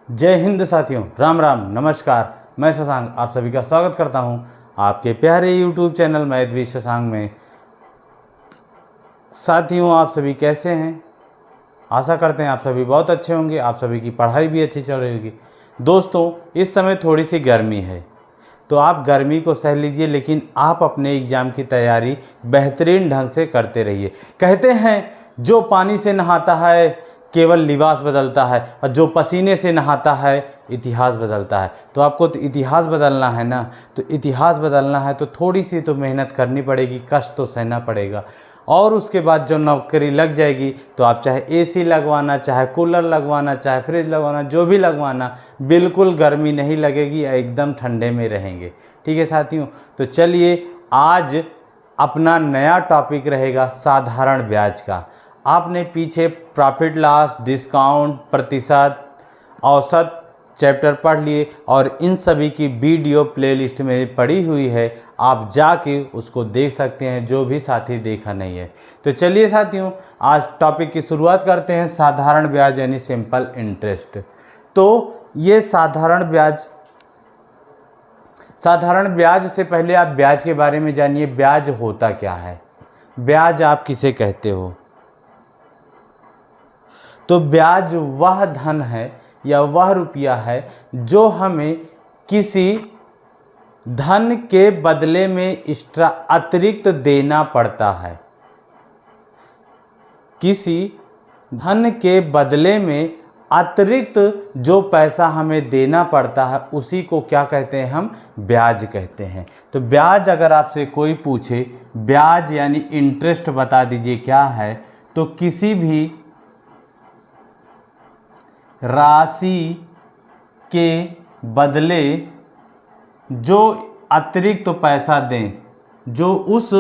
जय हिंद साथियों, राम राम नमस्कार। मैं शशांक आप सभी का स्वागत करता हूं आपके प्यारे YouTube channel math with Shashank में। साथियों, आप सभी कैसे हैं? आशा करते हैं आप सभी बहुत अच्छे होंगे, आप सभी की पढ़ाई भी अच्छी चल रही होगी। दोस्तों, इस समय थोड़ी सी गर्मी है तो आप गर्मी को सह लीजिए, लेकिन आप अपने एग्ज़ाम की तैयारी बेहतरीन ढंग से करते रहिए। कहते हैं जो पानी से नहाता है केवल लिबास बदलता है, और जो पसीने से नहाता है इतिहास बदलता है। तो आपको तो इतिहास बदलना है ना, तो इतिहास बदलना है तो थोड़ी सी तो मेहनत करनी पड़ेगी, कष्ट तो सहना पड़ेगा। और उसके बाद जो नौकरी लग जाएगी तो आप चाहे एसी लगवाना, चाहे कूलर लगवाना, चाहे फ्रिज लगवाना, जो भी लगवाना, बिल्कुल गर्मी नहीं लगेगी, एकदम ठंडे में रहेंगे। ठीक है साथियों, तो चलिए आज अपना नया टॉपिक रहेगा साधारण ब्याज का। आपने पीछे प्रॉफिट लॉस, डिस्काउंट, प्रतिशत, औसत चैप्टर पढ़ लिए और इन सभी की वीडियो प्लेलिस्ट में पड़ी हुई है, आप जाके उसको देख सकते हैं जो भी साथी देखा नहीं है। तो चलिए साथियों, आज टॉपिक की शुरुआत करते हैं साधारण ब्याज यानी सिंपल इंटरेस्ट। तो ये साधारण ब्याज से पहले आप ब्याज के बारे में जानिए। ब्याज होता क्या है, ब्याज आप किसे कहते हो? तो ब्याज वह धन है या वह रुपया है जो हमें किसी धन के बदले में एक्स्ट्रा अतिरिक्त देना पड़ता है। किसी धन के बदले में अतिरिक्त जो पैसा हमें देना पड़ता है उसी को क्या कहते हैं? हम ब्याज कहते हैं। तो ब्याज अगर आपसे कोई पूछे ब्याज यानी इंटरेस्ट बता दीजिए क्या है, तो किसी भी राशि के बदले जो अतिरिक्त तो पैसा दें, जो उस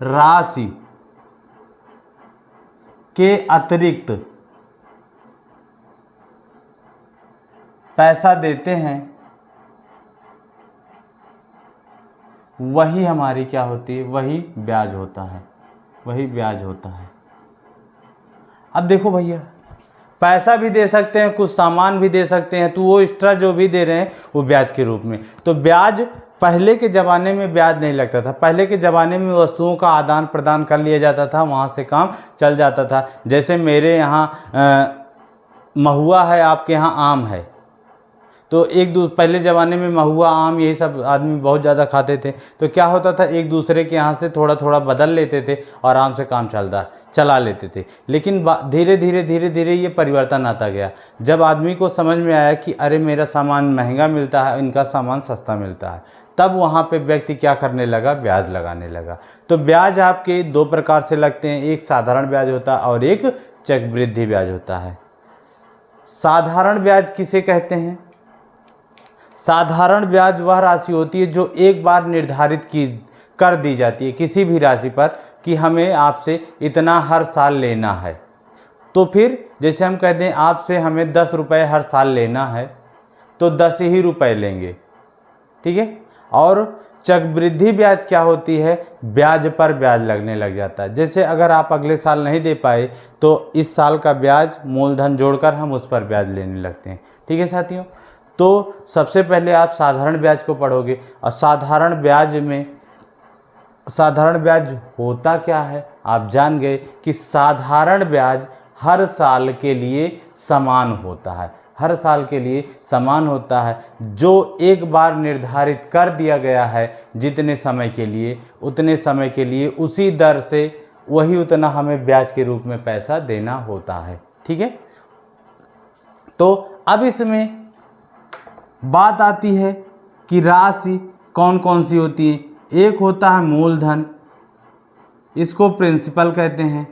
राशि के अतिरिक्त पैसा देते हैं वही हमारी क्या होती है? वही ब्याज होता है, वही ब्याज होता है। अब देखो भैया, पैसा भी दे सकते हैं, कुछ सामान भी दे सकते हैं, तो वो एक्स्ट्रा जो भी दे रहे हैं वो ब्याज के रूप में। तो ब्याज पहले के ज़माने में ब्याज नहीं लगता था। पहले के ज़माने में वस्तुओं का आदान प्रदान कर लिया जाता था, वहाँ से काम चल जाता था। जैसे मेरे यहाँ महुआ है, आपके यहाँ आम है, तो पहले ज़माने में महुआ, आम, यही सब आदमी बहुत ज़्यादा खाते थे। तो क्या होता था, एक दूसरे के यहाँ से थोड़ा थोड़ा बदल लेते थे और आराम से काम चला लेते थे। लेकिन धीरे धीरे ये परिवर्तन आता गया। जब आदमी को समझ में आया कि अरे मेरा सामान महंगा मिलता है, इनका सामान सस्ता मिलता है, तब वहाँ पे व्यक्ति क्या करने लगा? ब्याज लगाने लगा। तो ब्याज आपके दो प्रकार से लगते हैं, एक साधारण ब्याज होता है और एक चक्रवृद्धि ब्याज होता है। साधारण ब्याज किसे कहते हैं? साधारण ब्याज वह राशि होती है जो एक बार निर्धारित कर दी जाती है किसी भी राशि पर कि हमें आपसे इतना हर साल लेना है। तो फिर जैसे हम कहते हैं आपसे हमें 10 रुपये हर साल लेना है, तो 10 ही रुपये लेंगे। ठीक है। और चक्रवृद्धि ब्याज क्या होती है? ब्याज पर ब्याज लगने लग जाता है। जैसे अगर आप अगले साल नहीं दे पाए तो इस साल का ब्याज मूलधन जोड़कर हम उस पर ब्याज लेने लगते हैं। ठीक है साथियों, तो सबसे पहले आप साधारण ब्याज को पढ़ोगे। और साधारण ब्याज होता क्या है आप जान गए कि साधारण ब्याज हर साल के लिए समान होता है। हर साल के लिए समान होता है, जो एक बार निर्धारित कर दिया गया है जितने समय के लिए, उतने समय के लिए उसी दर से वही उतना हमें ब्याज के रूप में पैसा देना होता है। ठीक है। तो अब इसमें बात आती है कि राशि कौन कौन सी होती है। एक होता है मूलधन, इसको प्रिंसिपल कहते हैं।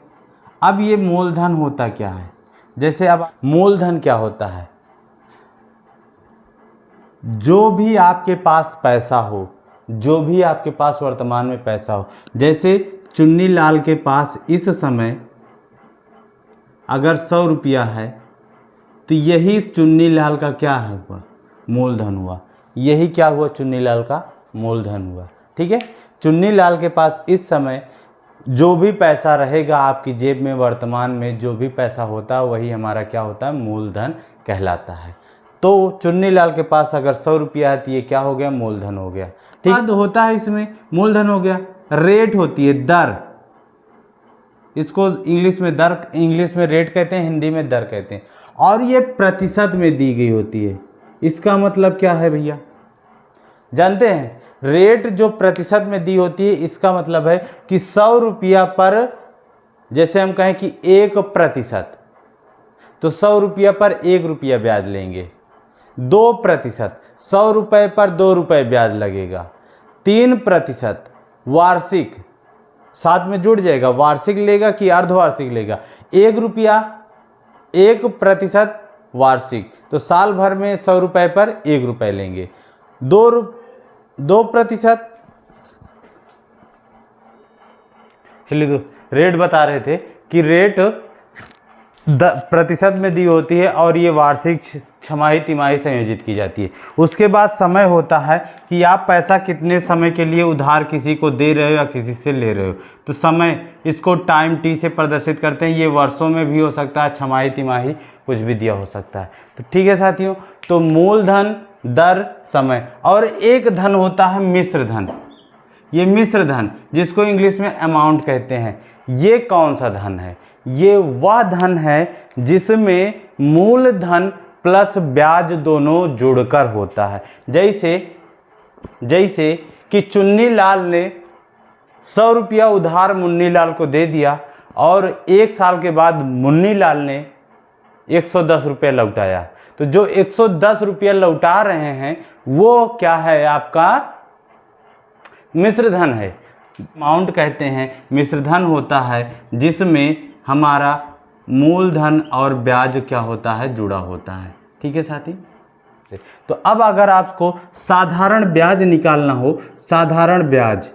अब ये मूलधन होता क्या है? जैसे अब मूलधन क्या होता है? जो भी आपके पास पैसा हो, जो भी आपके पास वर्तमान में पैसा हो। जैसे चुन्नी लाल के पास इस समय अगर 100 रुपया है तो यही चुन्नी लाल का क्या है? हुआ मूलधन हुआ। यही क्या हुआ? चुन्नी लाल का मूलधन हुआ। ठीक है। चुन्नी लाल के पास इस समय जो भी पैसा रहेगा आपकी जेब में, वर्तमान में जो भी पैसा होता है वही हमारा क्या होता है? मूलधन कहलाता है। तो चुन्नीलाल के पास अगर 100 रुपया है तो ये क्या हो गया, मूलधन हो गया। ठीक है, होता है इसमें मूलधन हो गया। रेट होती है दर, इसको इंग्लिश में दर, इंग्लिश में रेट कहते हैं, हिंदी में दर कहते हैं, और ये प्रतिशत में दी गई होती है। इसका मतलब क्या है भैया, जानते हैं? रेट जो प्रतिशत में दी होती है, इसका मतलब है कि 100 रुपया पर, जैसे हम कहें कि 1%, तो 100 रुपया पर 1 रुपया ब्याज लेंगे। 2%, 100 रुपये पर 2 रुपये ब्याज लगेगा। 3% वार्षिक, साथ में जुड़ जाएगा, वार्षिक लेगा कि अर्धवार्षिक लेगा। 1 रुपया, 1% वार्षिक, तो साल भर में 100 रुपये पर 1 रुपये लेंगे। 2%, चलिए दोस्त, रेट बता रहे थे कि रेट प्रतिशत में दी होती है और ये वार्षिक, छमाही, तिमाही संयोजित की जाती है। उसके बाद समय होता है कि आप पैसा कितने समय के लिए उधार किसी को दे रहे हो या किसी से ले रहे हो। तो समय, इसको टाइम टी से प्रदर्शित करते हैं। ये वर्षों में भी हो सकता है, छमाही, तिमाही, कुछ भी दिया हो सकता है। तो ठीक है साथियों, तो मूलधन, दर, समय, और एक धन होता है मिश्र धन। ये मिश्र धन, जिसको इंग्लिश में अमाउंट कहते हैं, ये कौन सा धन है? ये वह धन है जिसमें मूलधन प्लस ब्याज दोनों जुड़कर होता है। जैसे कि चुन्नीलाल ने 100 रुपया उधार मुन्नीलाल को दे दिया और 1 साल के बाद मुन्नीलाल ने 110 रुपया लौटाया। तो जो 110 रुपया लौटा रहे हैं वो क्या है, आपका मिश्र धन है। अमाउंट कहते हैं, मिश्र धन होता है जिसमें हमारा मूलधन और ब्याज क्या होता है, जुड़ा होता है। ठीक है साथी, तो अब अगर आपको साधारण ब्याज निकालना हो, साधारण ब्याज,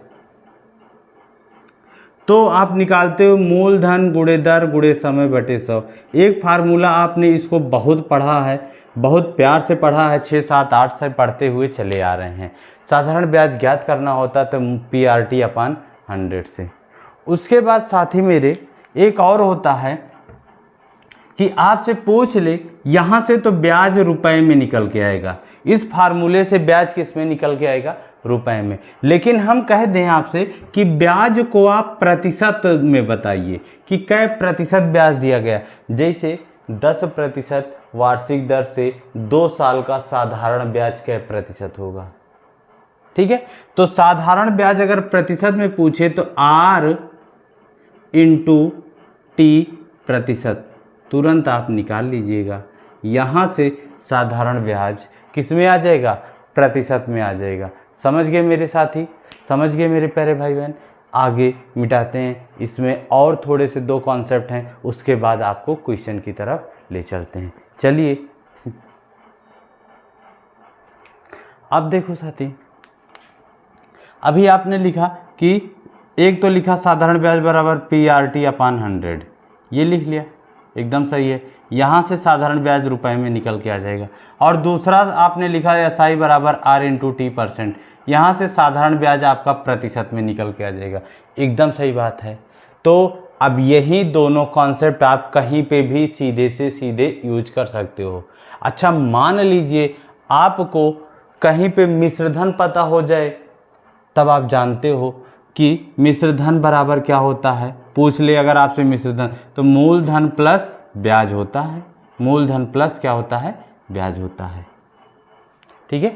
तो आप निकालते हो मूलधन गुणे दर गुणे समय बटे 100। एक फार्मूला आपने इसको बहुत पढ़ा है, बहुत प्यार से पढ़ा है, 6, 7, 8 से पढ़ते हुए चले आ रहे हैं। साधारण ब्याज ज्ञात करना होता तो PRT/100 से। उसके बाद साथी मेरे एक और होता है कि आपसे पूछ ले, यहाँ से तो ब्याज रुपए में निकल के आएगा, इस फार्मूले से ब्याज किस में निकल के आएगा, रुपए में। लेकिन हम कह दें आपसे कि ब्याज को आप प्रतिशत में बताइए कि कै प्रतिशत ब्याज दिया गया। जैसे 10% वार्षिक दर से 2 साल का साधारण ब्याज कै प्रतिशत होगा। ठीक है, तो साधारण ब्याज अगर प्रतिशत में पूछे तो R × T प्रतिशत, तुरंत आप निकाल लीजिएगा। यहाँ से साधारण ब्याज किस में आ जाएगा, प्रतिशत में आ जाएगा। समझ गए मेरे साथी, समझ गए मेरे प्यारे भाई बहन। आगे मिटाते हैं, इसमें और थोड़े से 2 कॉन्सेप्ट हैं, उसके बाद आपको क्वेश्चन की तरफ ले चलते हैं। चलिए अब देखो साथी, अभी आपने लिखा कि एक तो लिखा साधारण ब्याज बराबर PRT/100, ये लिख लिया, एकदम सही है। यहाँ से साधारण ब्याज रुपए में निकल के आ जाएगा। और दूसरा आपने लिखा SI बराबर R × T%, यहाँ से साधारण ब्याज आपका प्रतिशत में निकल के आ जाएगा, एकदम सही बात है। तो अब यही दोनों कॉन्सेप्ट आप कहीं पे भी सीधे से सीधे यूज कर सकते हो। अच्छा, मान लीजिए आपको कहीं पे मिश्रधन पता हो जाए, तब आप जानते हो कि मिश्रधन बराबर क्या होता है। पूछ ले अगर आपसे मिश्रधन, तो मूलधन प्लस ब्याज होता है, मूलधन प्लस क्या होता है, ब्याज होता है। ठीक है,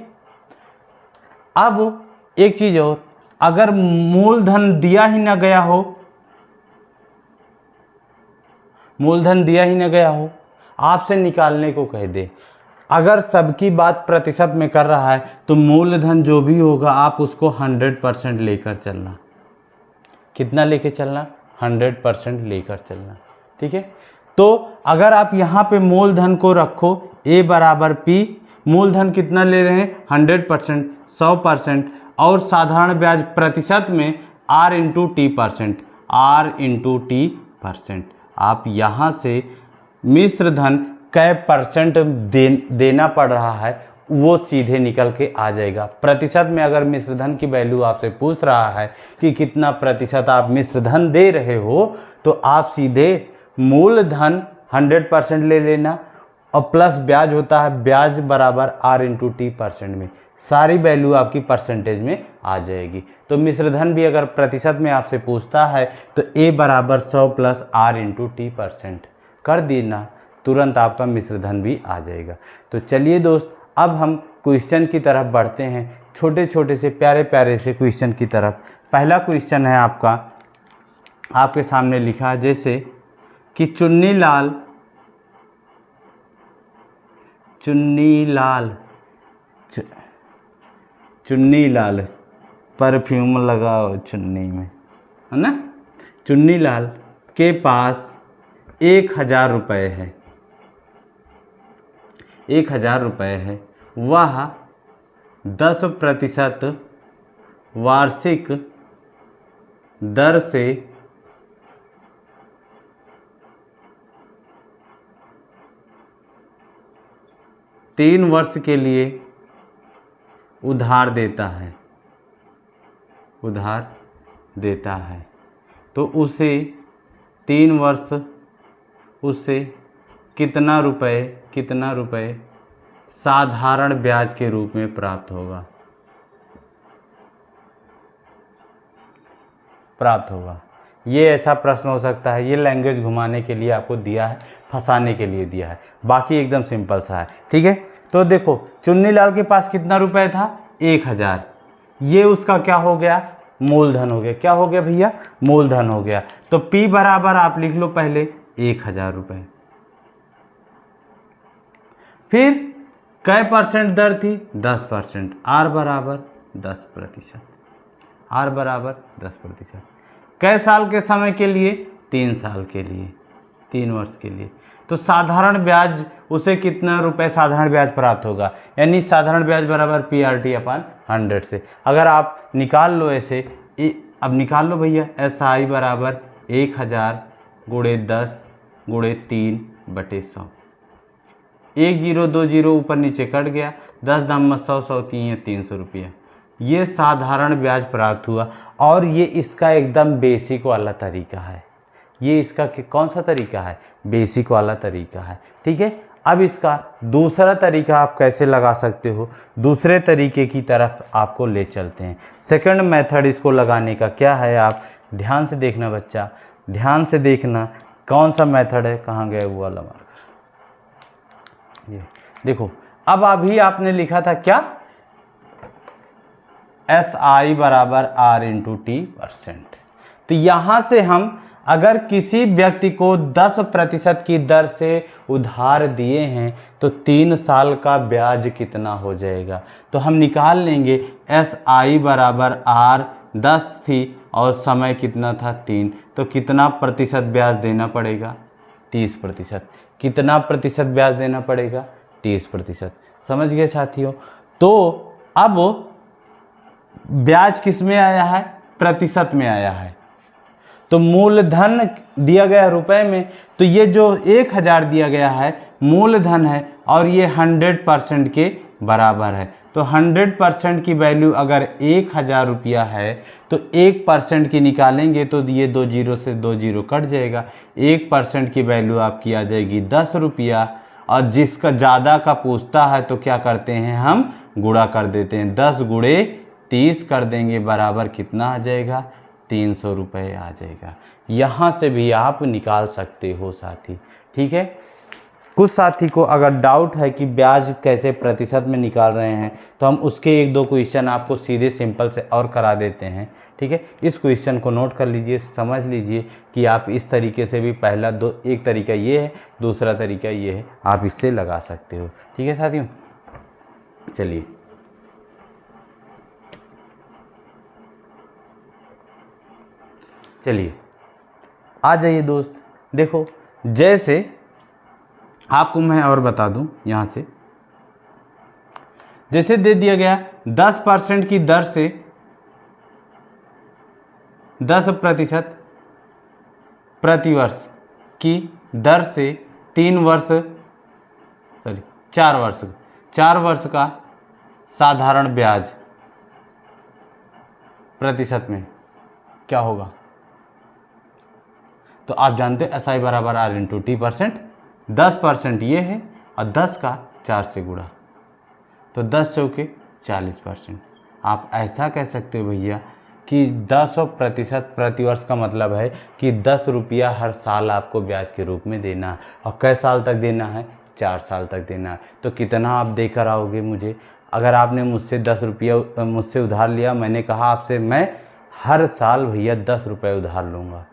अब एक चीज और, अगर मूलधन दिया ही ना गया हो, मूलधन दिया ही ना गया हो, आपसे निकालने को कह दे, अगर सबकी बात प्रतिशत में कर रहा है तो मूलधन जो भी होगा आप उसको 100% लेकर चलना। कितना लेके चलना, 100% लेकर चलना। ठीक है, तो अगर आप यहाँ पे मूलधन को रखो A बराबर P, मूलधन कितना ले रहे हैं, 100%, 100%, और साधारण ब्याज प्रतिशत में R × T%, R × T%। आप यहाँ से मिश्रधन कै परसेंट देना पड़ रहा है वो सीधे निकल के आ जाएगा। प्रतिशत में अगर मिश्रधन की वैल्यू आपसे पूछ रहा है कि कितना प्रतिशत आप मिश्रधन दे रहे हो, तो आप सीधे मूलधन 100% ले लेना और प्लस ब्याज होता है, ब्याज बराबर आर इंटू टी परसेंट में, सारी वैल्यू आपकी परसेंटेज में आ जाएगी। तो मिश्रधन भी अगर प्रतिशत में आपसे पूछता है तो ए बराबर 100 plus R into T percent कर देना, तुरंत आपका मिश्रधन भी आ जाएगा। तो चलिए दोस्त, अब हम क्वेश्चन की तरफ बढ़ते हैं, छोटे छोटे से प्यारे प्यारे से क्वेश्चन की तरफ। पहला क्वेश्चन है आपका, आपके सामने लिखा है जैसे कि चुन्नी लाल परफ्यूम लगाओ चुन्नी में, है ना। चुन्नी लाल के पास 1000 रुपये है, 1000 रुपये है, वह 10% वार्षिक दर से 3 वर्ष के लिए उधार देता है, तो उसे 3 वर्ष उससे कितना रुपए साधारण ब्याज के रूप में प्राप्त होगा। ये ऐसा प्रश्न हो सकता है, ये लैंग्वेज घुमाने के लिए आपको दिया है, फंसाने के लिए दिया है, बाकी एकदम सिंपल सा है, ठीक है। तो देखो चुन्नीलाल के पास कितना रुपए था, 1000, ये उसका क्या हो गया, मूलधन हो गया। क्या हो गया भैया, मूलधन हो गया। तो P बराबर आप लिख लो पहले 1000 रुपये, फिर कै परसेंट दर थी, 10%, R बराबर 10%, R बराबर 10%। कै साल के समय के लिए, 3 साल के लिए, 3 वर्ष के लिए। तो साधारण ब्याज उसे कितना रुपए साधारण ब्याज प्राप्त होगा, यानी साधारण ब्याज बराबर PRT अपन 100 से। अगर आप निकाल लो ऐसे, अब निकाल लो भैया, SI बराबर 1000 गुणे 10 गुणे 3/100, 1 0 2 0 ऊपर नीचे कट गया, 10 दाम 100, 100 300 रुपया, ये साधारण ब्याज प्राप्त हुआ। और ये इसका एकदम बेसिक वाला तरीका है, ये इसका कौन सा तरीका है, बेसिक वाला तरीका है, ठीक है। अब इसका दूसरा तरीका आप कैसे लगा सकते हो, दूसरे तरीके की तरफ आपको ले चलते हैं। सेकंड मेथड इसको लगाने का क्या है, आप ध्यान से देखना बच्चा, ध्यान से देखना कौन सा मेथड है, कहाँ गया वो वाला मार्कर, ये देखो। अब अभी आपने लिखा था क्या, SI बराबर R इंटू T%। तो यहाँ से हम अगर किसी व्यक्ति को 10% की दर से उधार दिए हैं तो 3 साल का ब्याज कितना हो जाएगा, तो हम निकाल लेंगे। SI बराबर R 10 थी और समय कितना था, 3, तो कितना प्रतिशत ब्याज देना पड़ेगा, 30%। कितना प्रतिशत ब्याज देना पड़ेगा, 30%। समझ गए साथियों। तो अब ब्याज किस में आया है, प्रतिशत में आया है। तो मूलधन दिया गया रुपए में, तो ये जो 1000 दिया गया है मूलधन है और ये 100% के बराबर है। तो 100% की वैल्यू अगर 1000 रुपया है तो 1% की निकालेंगे तो ये 2 0 से 2 0 कट जाएगा, 1% की वैल्यू आपकी आ जाएगी 10 रुपया। और जिसका ज़्यादा का पूछता है तो क्या करते हैं, हम गुणा कर देते हैं, 10 गुणे 30 कर देंगे, बराबर कितना आ जाएगा, 300 रुपये आ जाएगा। यहाँ से भी आप निकाल सकते हो साथी, ठीक है। कुछ साथी को अगर डाउट है कि ब्याज कैसे प्रतिशत में निकाल रहे हैं तो हम उसके 1-2 क्वेश्चन आपको सीधे सिंपल से और करा देते हैं, ठीक है। इस क्वेश्चन को नोट कर लीजिए, समझ लीजिए कि आप इस तरीके से भी पहला एक तरीका ये है, दूसरा तरीका ये है, आप इससे लगा सकते हो, ठीक है साथियों। चलिए आ जाइए दोस्त। देखो जैसे आपको मैं और बता दूं, यहाँ से जैसे दे दिया गया 10% की दर से 10% प्रतिवर्ष की दर से 4 वर्ष का साधारण ब्याज प्रतिशत में क्या होगा। तो आप जानते हैं SI बराबर R इंटू T%, 10% ये है और 10 का 4 से गुणा, तो 10 चौके 40%। आप ऐसा कह सकते हो भैया कि 10% प्रतिवर्ष का मतलब है कि 10 रुपया हर साल आपको ब्याज के रूप में देना है। और कै साल तक देना है? 4 साल तक देना है। तो कितना आप देकर आओगे मुझे? अगर आपने मुझसे 10 रुपया मुझसे उधार लिया, मैंने कहा आपसे मैं हर साल भैया 10 रुपये उधार लूँगा,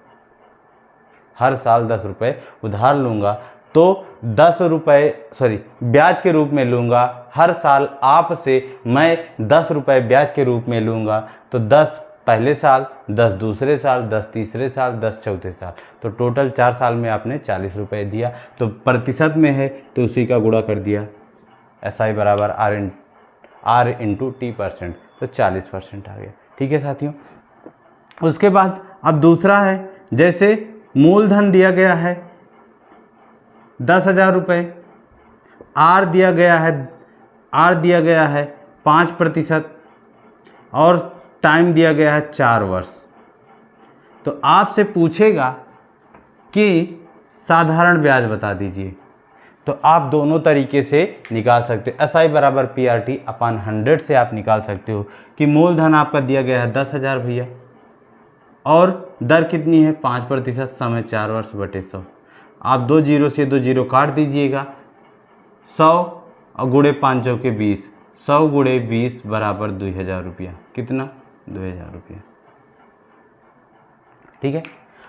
हर साल 10 रुपये उधार लूँगा, तो 10 रुपये ब्याज के रूप में लूँगा। हर साल आपसे मैं 10 रुपये ब्याज के रूप में लूँगा, तो 10 पहले साल, 10 दूसरे साल, 10 तीसरे साल, 10 चौथे साल, तो टोटल 4 साल में आपने 40 रुपये दिया। तो प्रतिशत में है तो उसी का गुणा कर दिया, SI बराबर R इंटू T%, तो 40% आ गया। ठीक है साथियों। उसके बाद अब दूसरा है, जैसे मूलधन दिया गया है 10,000 रुपये, R दिया गया है 5% और टाइम दिया गया है 4 वर्ष। तो आपसे पूछेगा कि साधारण ब्याज बता दीजिए, तो आप दोनों तरीके से निकाल सकते हो। SI बराबर PRT अपान 100 से आप निकाल सकते हो कि मूलधन आपका दिया गया है 10,000 भैया, और दर कितनी है? 5%, समय 4 वर्ष बटे 100। आप 2 जीरो से 2 जीरो काट दीजिएगा, 100 और गुणे 5 चौके 20, 100 गुणे 20 बराबर 2000 रुपया। कितना? 2000 रुपया। ठीक है।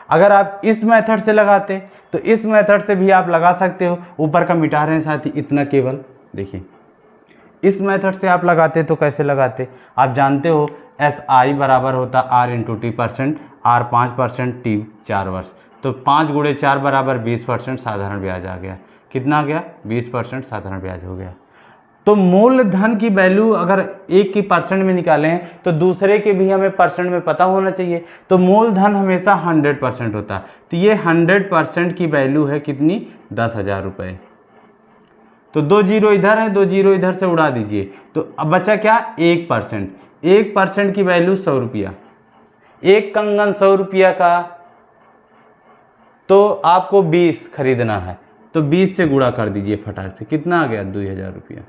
अगर आप इस मेथड से लगाते तो इस मेथड से भी आप लगा सकते हो। ऊपर का मिटा रहे हैं साथी, इतना केवल देखिए। इस मेथड से आप लगाते तो कैसे लगाते? आप जानते हो SI बराबर होता R into T%, R 5%, T 4 वर्ष, तो 5 गुणे 4 बराबर 20% साधारण ब्याज आ गया। कितना आ गया? 20% साधारण ब्याज हो गया। तो मूलधन की वैल्यू अगर एक की परसेंट में निकालें तो दूसरे के भी हमें परसेंट में पता होना चाहिए। तो मूलधन हमेशा 100% होता है, तो ये 100% की वैल्यू है कितनी? 10,000 रुपये। तो 2 जीरो इधर है, 2 जीरो इधर से उड़ा दीजिए, तो अब बचा क्या? 1%। 1% की वैल्यू 100 रुपया। एक कंगन 100 रुपया का, तो आपको 20 खरीदना है, तो 20 से गुणा कर दीजिए फटाक से। कितना आ गया? 2000 रुपया।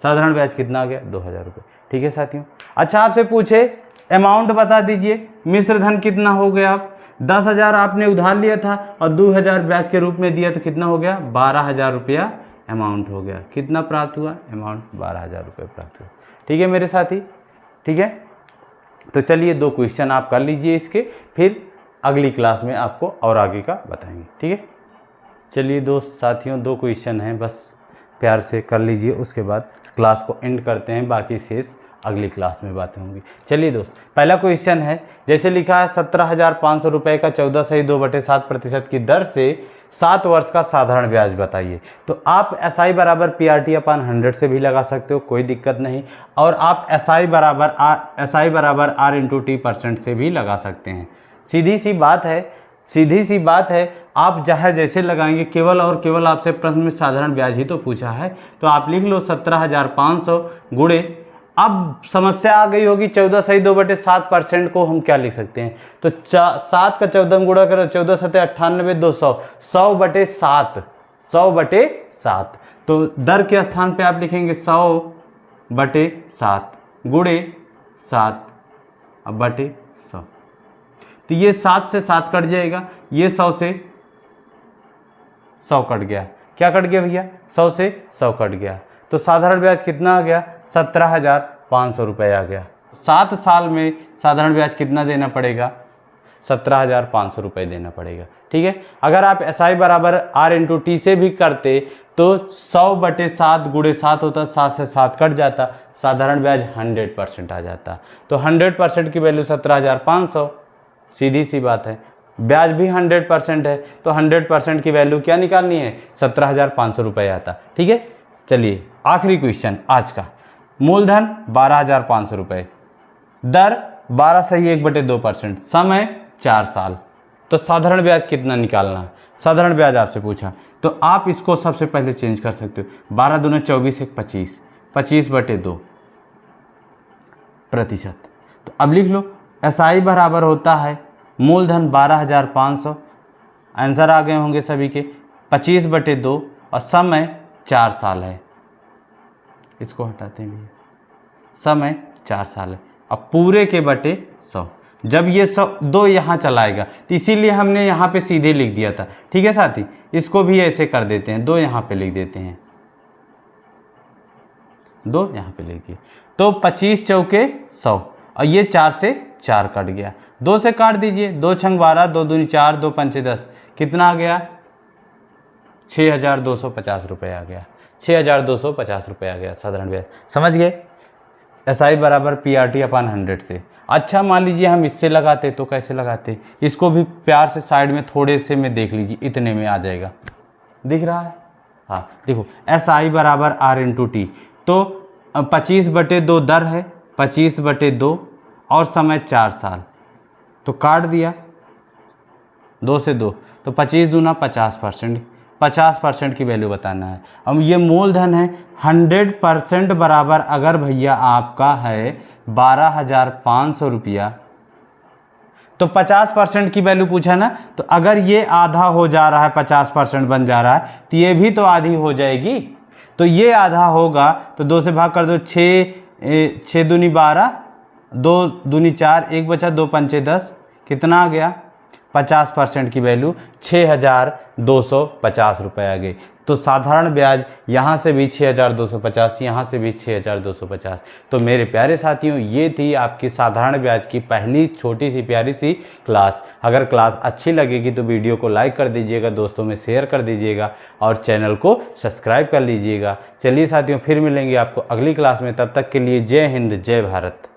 साधारण ब्याज कितना आ गया? 2000 रुपये। ठीक है साथियों। अच्छा, आपसे पूछे अमाउंट बता दीजिए, मिश्र धन कितना हो गया? आप 10,000 आपने उधार लिया था और 2000 ब्याज के रूप में दिया, तो कितना हो गया? 12,000 रुपया अमाउंट हो गया। कितना प्राप्त हुआ? अमाउंट 12,000 रुपये प्राप्त हुआ। ठीक है मेरे साथी। ठीक है, तो चलिए 2 क्वेश्चन आप कर लीजिए इसके, फिर अगली क्लास में आपको और आगे का बताएंगे। ठीक है, चलिए दोस्त साथियों 2 क्वेश्चन हैं, बस प्यार से कर लीजिए, उसके बाद क्लास को एंड करते हैं, बाकी शेष अगली क्लास में बातें होंगी। चलिए दोस्त, पहला क्वेश्चन है, जैसे लिखा है 17,500 रुपये का 14.2/7% की दर से 7 वर्ष का साधारण ब्याज बताइए। तो आप SI बराबर PRT अपान 100 से भी लगा सकते हो, कोई दिक्कत नहीं, और आप SI बराबर R इंटू T% से भी लगा सकते हैं। सीधी सी बात है, आप चाहे जैसे लगाएंगे, केवल और केवल आपसे प्रश्न में साधारण ब्याज ही तो पूछा है, तो आप लिख लो 17,500 गुणे, अब समस्या आ गई होगी 14.2/7% को हम क्या लिख सकते हैं? तो 7 का 14 में गुणा करो, 14 7 98, 200, 100/7, 100/7। तो दर के स्थान पे आप लिखेंगे 100/7 गुणे 7/100। तो ये 7 से 7 कट जाएगा, ये 100 से 100 कट गया। क्या कट गया भैया? 100 से 100 कट गया। तो साधारण ब्याज कितना आ गया? 17,500 रुपये आ गया। 7 साल में साधारण ब्याज कितना देना पड़ेगा? 17,500 रुपये देना पड़ेगा। ठीक है, अगर आप SI बराबर R इंटू T से भी करते तो 100/7 गुणे 7 होता, 7 से 7 कट जाता, साधारण ब्याज 100% आ जाता। तो 100% की वैल्यू 17,500, सीधी सी बात है। ब्याज भी 100% है, तो 100% की वैल्यू क्या निकालनी है? 17,500 रुपये आता। ठीक है, चलिए आखिरी क्वेश्चन आज का। मूलधन 12,500 रुपये, दर 12 सही 1/2%, समय 4 साल, तो साधारण ब्याज कितना निकालना है? साधारण ब्याज आपसे पूछा, तो आप इसको सबसे पहले चेंज कर सकते हो। 12 दूना 24, 1 25, 25/2%। तो अब लिख लो SI बराबर होता है मूलधन 12,500, आंसर आ गए होंगे सभी के, 25/2 और समय 4 साल है, इसको हटाते हैं भैया, समय 4 साल है। अब पूरे के बटे 100, जब ये 2 यहाँ चलाएगा तो इसीलिए हमने यहाँ पे सीधे लिख दिया था। ठीक है साथी, इसको भी ऐसे कर देते हैं, 2 यहाँ पे लिख देते हैं, 2 यहाँ पे लिख दिए, तो 25 चौके 100, और ये 4 से 4 कट गया, 2 से काट दीजिए, 2 छंग 12, 2 दूनी 4, 2 पंचे 10, कितना आ गया 6,250 रुपये आ गया, 6,250 रुपये आ गया साधारण ब्याज। समझ गए? SI बराबर PRT अपन 100 से। अच्छा मान लीजिए हम इससे लगाते तो कैसे लगाते, इसको भी प्यार से साइड में थोड़े से में देख लीजिए, इतने में आ जाएगा, दिख रहा है? हाँ देखो, SI बराबर R इंटू टी, तो 25/2 दर है, 25/2 और समय 4 साल, तो काट दिया 2 से 2, तो 25 दूना 50%, 50% की वैल्यू बताना है। अब ये मूलधन है 100% बराबर, अगर भैया आपका है 12,500 रुपया, तो 50% की वैल्यू पूछा ना, तो अगर ये आधा हो जा रहा है, 50% बन जा रहा है, तो ये भी तो आधी हो जाएगी, तो ये आधा होगा, तो 2 से भाग कर दो, 6 दूनी 12, 2 दूनी 4, 1 बचा, 2 पंचे 10, कितना आ गया 50% की वैल्यू 6,250 रुपये आ गई। तो साधारण ब्याज यहाँ से भी 6,250, यहाँ से भी 6,250। तो मेरे प्यारे साथियों, ये थी आपकी साधारण ब्याज की पहली छोटी सी प्यारी सी क्लास। अगर क्लास अच्छी लगेगी तो वीडियो को लाइक कर दीजिएगा, दोस्तों में शेयर कर दीजिएगा और चैनल को सब्सक्राइब कर लीजिएगा। चलिए साथियों, फिर मिलेंगे आपको अगली क्लास में, तब तक के लिए जय हिंद, जय भारत।